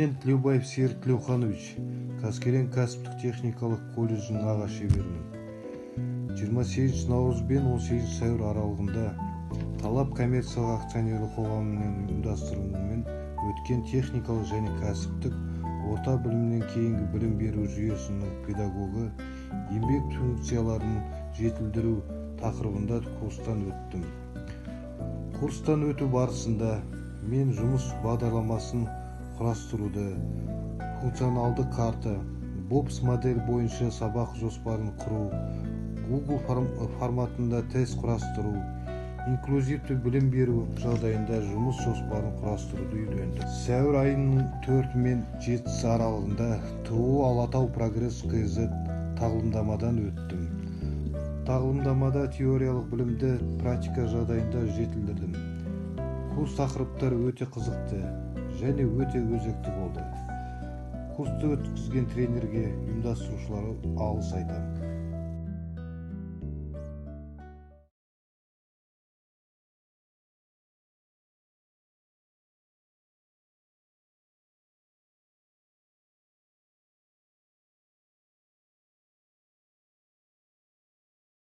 Мен Тлеубаев Серік Тлеуханович, Қаскелең кәсіптік техникалық колледжінің аға шеберімін. 28 наурыз бен 18 сәуір аралығында Талап коммерциялық акционерлік қоғамының ұйымдастыруымен өткен техникалық және кәсіптік орта білімнен кейінгі білім беру жүйесінің педагогі еңбек функцияларын жетілдіру тақырыбында курстан өттім. Курстан өту барысында мен жұмыс бағдарламасын құрастыруды, функционалды карта, БОПС модель бойынша сабақ жоспарын құру, Google форматында тест құрастыру, инклюзивті білім беру жағдайында жұмыс жоспарын құрастыруды үйрендім. Сәуір айының 4 мен 7 аралығында ТУ Алатау Прогресс КЗ тағылымдамадан өттім. Тағылымдамада теориялық білімді практика жағдайында жетілдірдім. Курс тақырыптары өте қызықты және өте өзекті болды. Курсты өткізген тренерге, ұйымдастырушыларға алғыс айтамын.